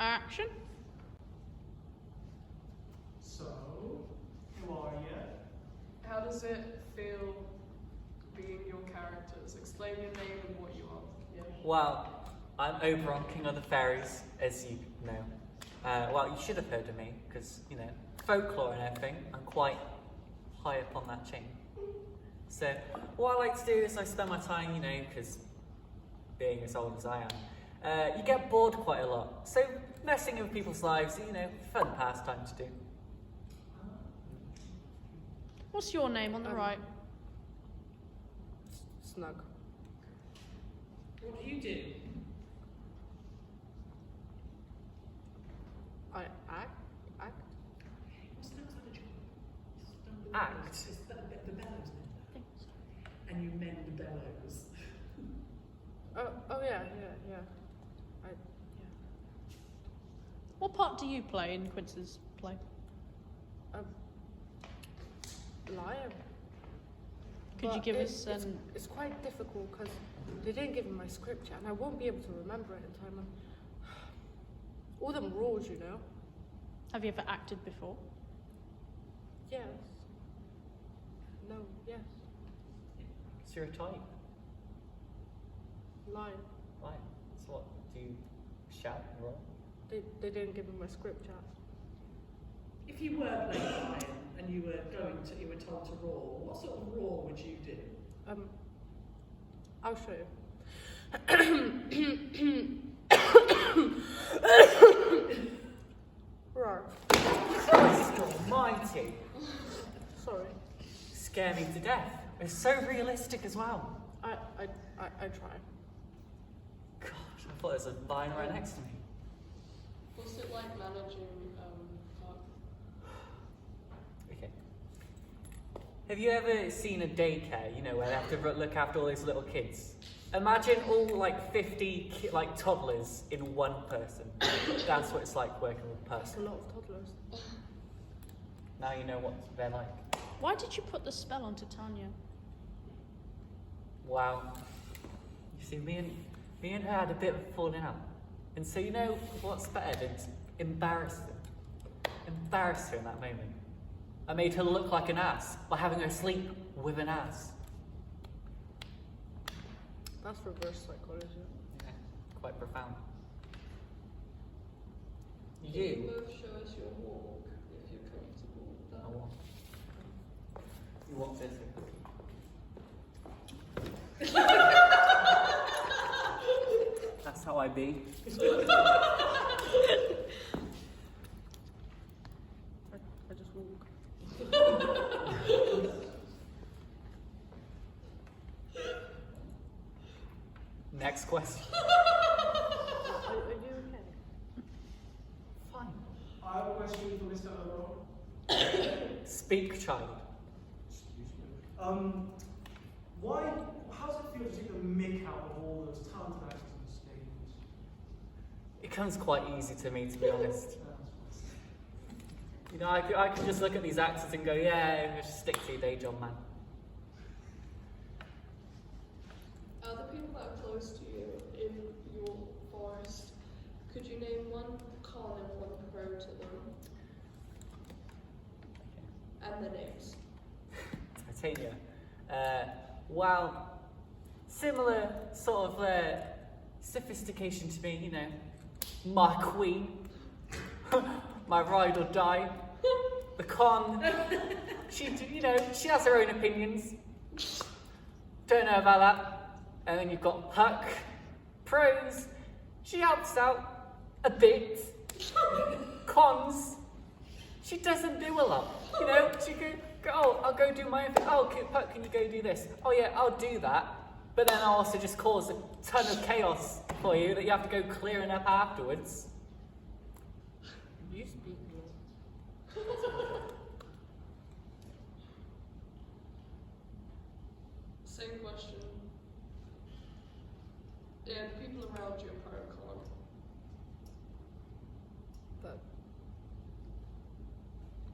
Action. So, who are you? How does it feel being your characters? Explain your name and what you are. Yeah. Well, I'm Oberon, King of the Fairies, as you know. Well, you should have heard of me, because, you know, folklore and everything, I'm quite high up on that chain. So, what I like to do is I spend my time, you know, because being as old as I am, you get bored quite a lot. So, messing with people's lives, you know, fun pastime to do. What's your name on the right? Snug. What do you do? I act. What's the next other job? Act? It's the bellows mender. And you mend the bellows. Oh yeah. What part do you play in Quince's play? Lion. Could you give us an... It's quite difficult because they didn't give me my script yet, and I won't be able to remember it in time. And all them rules, you know. Have you ever acted before? Yes. No. Yes. Is your type? Lion. Right. So what, do you shout and roll? They didn't give me my script yet. If you were playing lion and you were told to roar, what sort of roar would you do? I'll show you. Roar. Christ almighty! Sorry. Scare me to death. It's so realistic as well. I try. Gosh, I thought there was a vine right next to me. What's it like managing Puck? Okay. Have you ever seen a daycare, you know, where they have to look after all these little kids? Imagine all like 50 like toddlers in one person. That's what it's like working with a That's a person. lot of toddlers. Now you know what they're like. Why did you put the spell on Titania? Wow. You see, me and her had a bit of a falling out. And so you know what's better than to embarrass her? Embarrass her in that moment. I made her look like an ass by having her sleep with an ass. That's reverse psychology. Yeah, quite profound. Can You? you both show us your walk if you're comfortable with that? I want. You want this? That's how I be. I just walk. Next question. Are you okay? Fine. I have a question for Mr. Oberon. Speak, child. How does it feel to take the mick out of all those talented actors on the stage? It comes quite easy to me, to be honest. You know, I can just look at these actors and go, yeah, just stick to your day job, man. Are the people that are close to you in your forest, could you name one con and one pro to them? And their names. Titania. Well, similar sort of sophistication to me, you know. My queen. My ride or die. The con. She has her own opinions. Don't know about that. And then you've got Puck. Pros. She helps out a bit. Cons. She doesn't do a lot. You know, she go, oh, I'll go do my own thing. Oh, Puck, can you go do this? Oh yeah, I'll do that. But then I'll also just cause a ton of chaos for you that you have to go clearing up afterwards. You speak more. Same question. Yeah, the people around you are pro and con.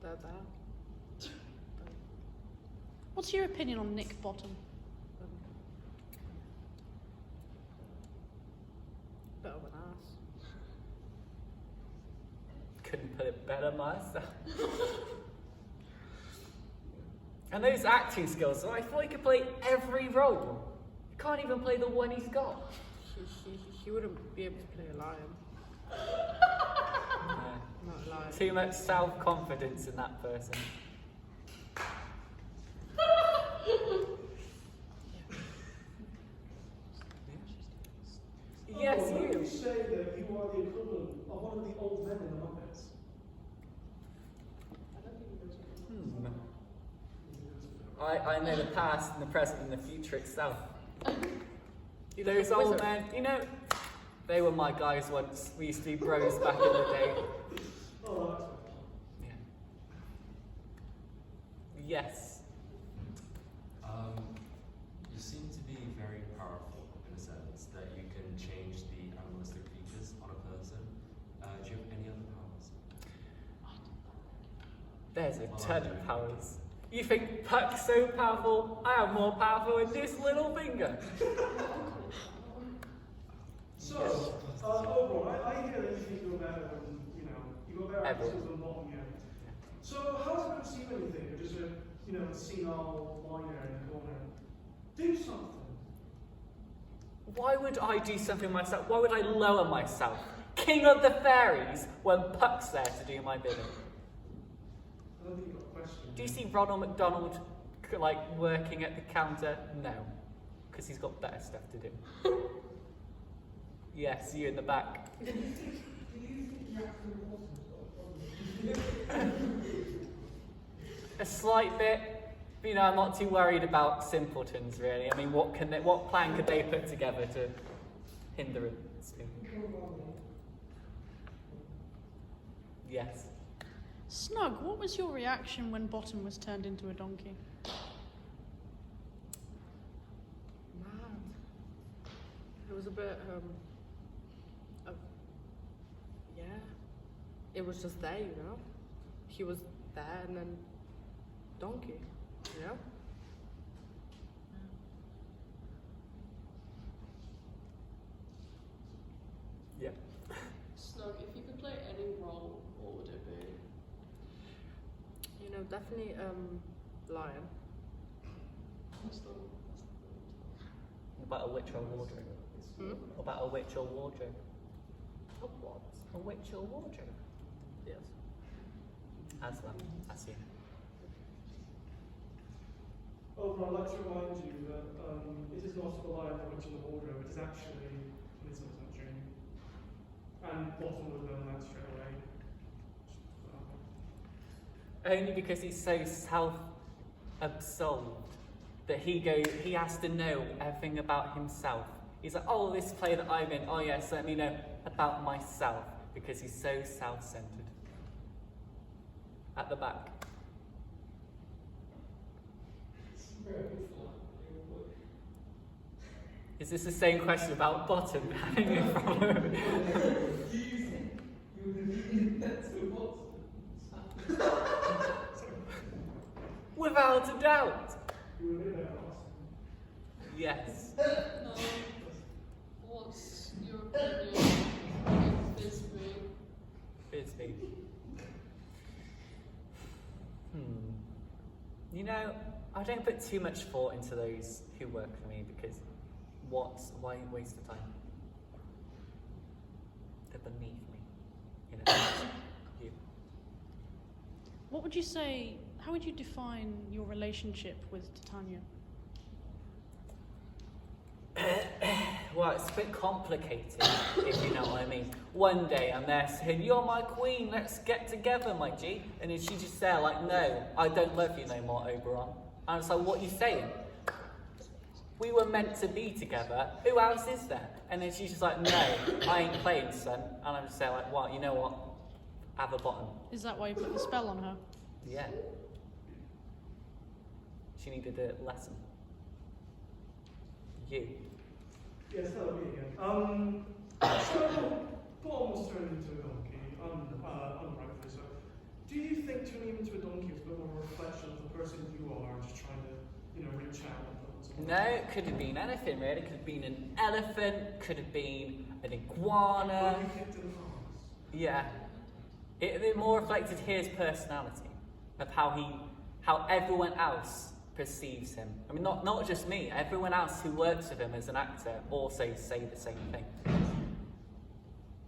They're bad. What's your opinion on Nick Bottom? Bit of an ass. Couldn't put it better myself. And those acting skills, so I thought he could play every role. He can't even play the one he's got. He wouldn't be able to play a lion. No. Not a lion. Too much self-confidence in that person. Yes, Oh, you. you say that you are the equivalent of one of the old men in the Muppets. I know the past and the present and the future itself. Those old men, they were my guys once. We used to be bros back in the day. Oh, that's Yeah. Yes. You seem to be very powerful in a sense that you can change the animalistic features on a person. Do you have any other powers? There's a ton of powers. You think Puck's so powerful? I am more powerful in this little finger. So, Oberon, I hear that you think you're better than, you got better Everyone. actors than bottom, yeah. So, how does it perceive anything? Or just a, senile whiner in the corner? Do something. Why would I do something myself? Why would I lower myself? King of the fairies when Puck's there to do my bidding. I don't think you've got a question. Do you see Ronald McDonald working at the counter? No, because he's got better stuff to do. Yes, you in the back. Do you think the actor in Bottom A slight bit. But, I'm not too worried about simpletons really. I mean, what plan could they put together to hinder it? Yes. Snug, what was your reaction when Bottom was turned into a donkey? Mad. It was a bit, yeah. It was just there, He was there and then donkey, Yeah. Snug, if you could play any role, what would it be? Definitely, lion. What's the What about a witch or a wardrobe? What about a witch or wardrobe? A what? A witch or wardrobe? Yes. As well. I see. Oberon, I'd like to remind you that it is not the lion the witch in the wardrobe, it is actually Midsummer's Dream. And Bottom would have known that straight away. Only because he's so self-absolved that he has to know everything about himself. He's like, oh, this play that I'm in, oh yes, let me know about myself, because he's so self-centered. At the back. Is this the same question about Bottom having a problem? Without a doubt. Yes. What's your opinion of Bisbee? Bisbee. I don't put too much thought into those who work for me because why waste the time? They're beneath me. You. What would you say, how would you define your relationship with Titania? Well, it's a bit complicated, if you know what I mean. One day I'm there saying, you're my queen, let's get together, my G. And then she's just there like, no, I don't love you no more, Oberon. And I was like, what are you saying? We were meant to be together, who else is there? And then she's just like, no, I ain't playing, son. And I'm just there like, well, you know what? Have a bottom. Is that why you put the spell on her? Yeah. She needed a lesson. You. Yes, that'll be again. So, Bottom was turned into a donkey, unrightfully so. Do you think turning him into a donkey was a bit more a reflection of the person you are, just trying to, reach out and put something? No, it could have been anything really. It could have been an elephant, could have been an iguana. You kicked in the arms. Yeah. It more reflected his personality, of how everyone else perceives him. I mean, not just me, everyone else who works with him as an actor also say the same thing.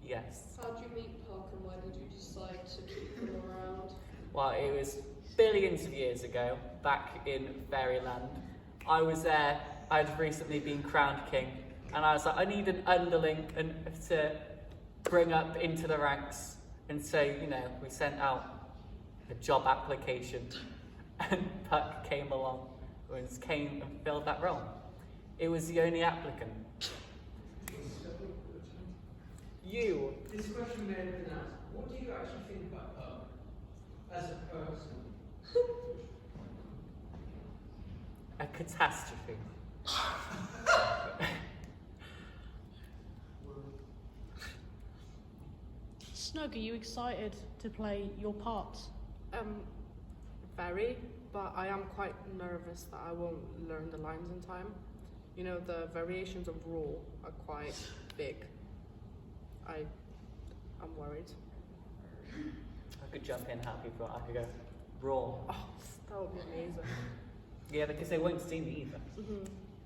Yes. How did you meet Puck and why did you decide to keep him around? Well, it was billions of years ago, back in Fairyland. I was there, I'd recently been crowned king, and I was like, I need an underling to bring up into the ranks. And so, you know, we sent out a job application, and Puck came along, came and filled that role. It was the only applicant. You. This question may have been asked. What do you actually think about Puck as a person? A catastrophe. Snug, are you excited to play your part? Very, but I am quite nervous that I won't learn the lines in time. You know, the variations of raw are quite big. I'm worried. I could jump in happy, but I could go raw. Oh, that would be amazing. Yeah, because they won't see me either. Mm-hmm.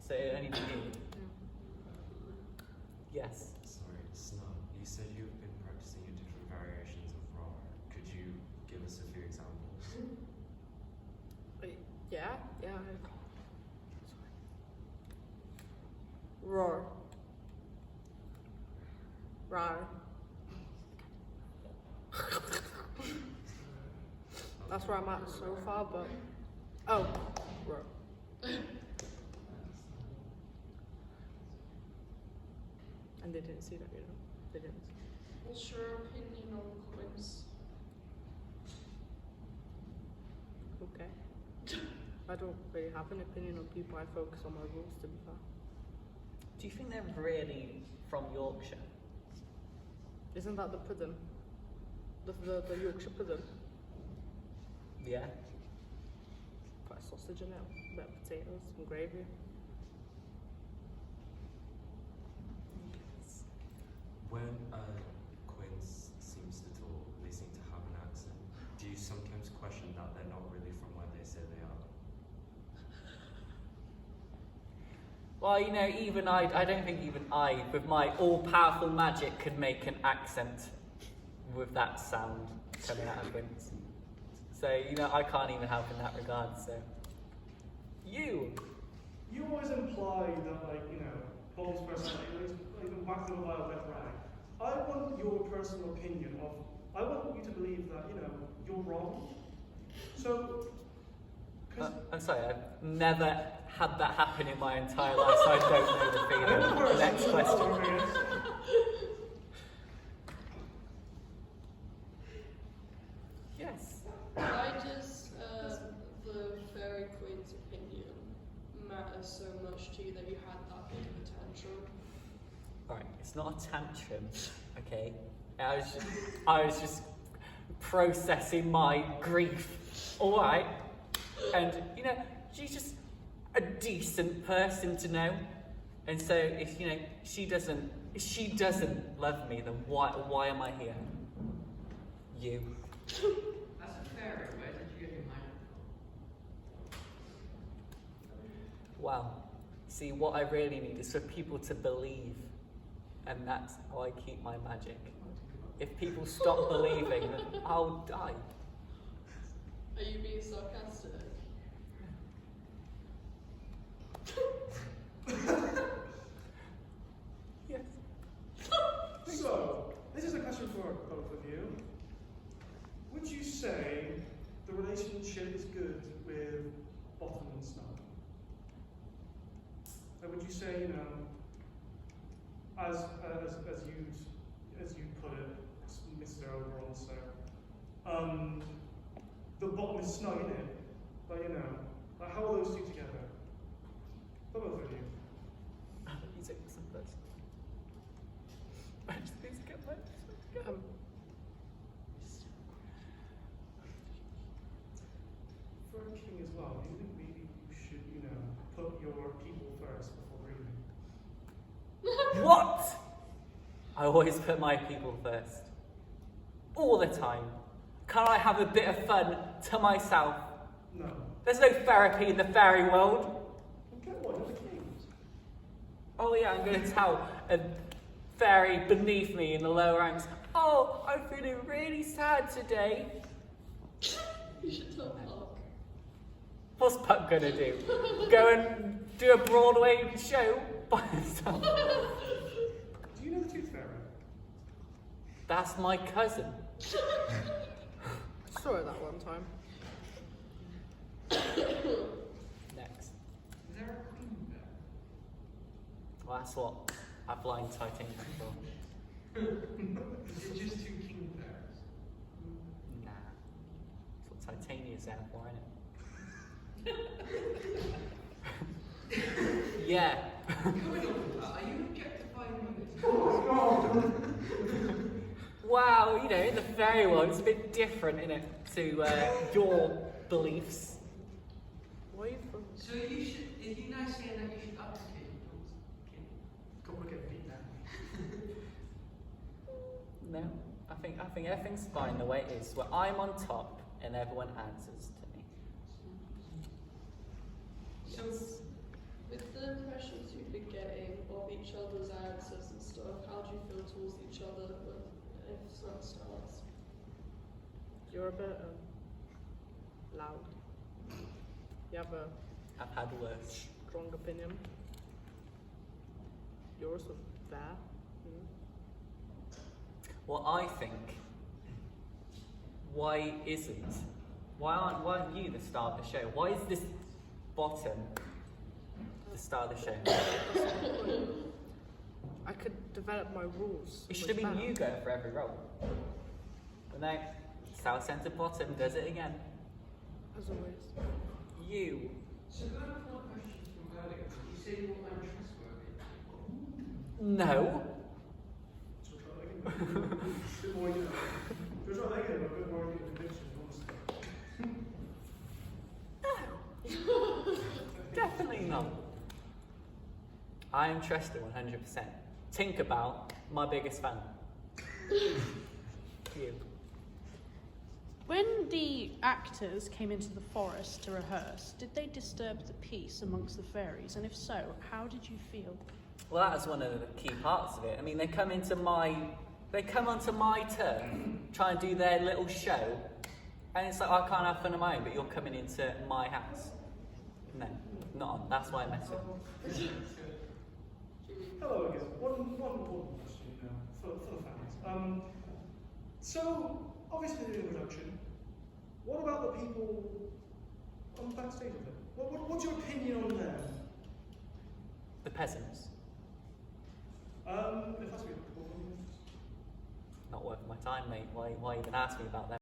So it'll only be you. Yes. Sorry, Snub, you said you've been practicing your different variations of raw. Could you give us a few examples? Yeah. Roar. Rar. That's where I'm at so far, but roar. And they didn't see that, you know. They didn't. What's your opinion on quiz? Okay. I don't really have an opinion on people. I focus on my rules, to be fair. Do you think they're really from Yorkshire? Isn't that the pudding? The Yorkshire pudding? Yeah. Put a sausage in it, a bit of potatoes, some gravy. When Quins seems to talk, they seem to have an accent. Do you sometimes question that they're not really from where they say they are? Well, you know, even I don't think even I, with my all-powerful magic, could make an accent with that sound coming out of Quins. So, you know, I can't even help in that regard, so. You always imply that, like, you know, Paul's personality, even back to the Violet Rag. I want your personal opinion of, I want you to believe that, you know, you're wrong. So, I'm sorry, I've never had that happen in my entire life, so I don't know the feeling. Next question. Yes. Why does the Fairy Queen's opinion matter so much to you that you had that big of a tantrum? Alright, it's not a tantrum, okay? I was just processing my grief, alright? And, you know, she's just a decent person to know. And so, if, you know, she doesn't love me, then why am I here? You. As a fairy, where did you get your magic from? Well, see, what I really need is for people to believe. And that's how I keep my magic. If people stop believing, then I'll die. Are you being sarcastic? Yes. So, this is a question for both of you. Would you say the relationship is good with Bottom and Snug? And would you say, you know, as you put it, Mr. Overall, sir, the bottom is snug in it, but you know, like how are those two together? For both of you. You take this one first. I just need to get my For a king as well, do you think maybe you should, you know, put your people first before breathing? What? I always put my people first. all the time? Can't I have a bit of fun to myself? No. There's no therapy in the fairy world. Get one of the kings. Oh yeah, I'm going to tell a fairy beneath me in the lower ranks, oh, I'm feeling really sad today. You should tell Puck. What's Puck going to do? Go and do a Broadway show by himself? Do you know the Tooth Fairy? That's my cousin. Saw her that one time. Next. Is there a queen there? Well, that's what I blind titanium for. Is it just 2 king fairies? Nah. That's what Titania's there for, innit? Yeah. Coming up with that, are you objectifying women? Wow, you know, in the fairy world, it's a bit different, innit, to your beliefs. Where are you from? So you should, is you now saying that you should abdicate your daughter's king? Got to get beat down. No, I think everything's fine the way it is. Where I'm on top and everyone answers to me. So, With the impressions you've been getting of each other's answers and stuff, how do you feel towards each other when if someone starts? You're a bit loud. You have a I've had worse. strong opinion. You're also there. Well, I think, why aren't you the star of the show? Why is this bottom the star of the show? I could develop my rules. It should have been you going for every role. But no, South Centre bottom does it again. As always. You. so going back to my question from earlier, you say you want untrustworthy. No. So try that again. A bit more, you know. Just try that again, a bit more conviction, honestly. Definitely not. I am trusted 100%. Tinkerbell, my biggest fan. You. When the actors came into the forest to rehearse, did they disturb the peace amongst the fairies? And if so, how did you feel? Well, that was one of the key parts of it. I mean, they come onto my turn, try and do their little show, and it's like, I can't have fun of my own, but you're coming into my house. No, not on. That's why I mess with. Hello again. One important question for the fans. So, obviously the introduction. What about the people on the backstage of it? What's your opinion on them? The peasants. If that's what you're Not worth my time, mate. Why even ask me about them?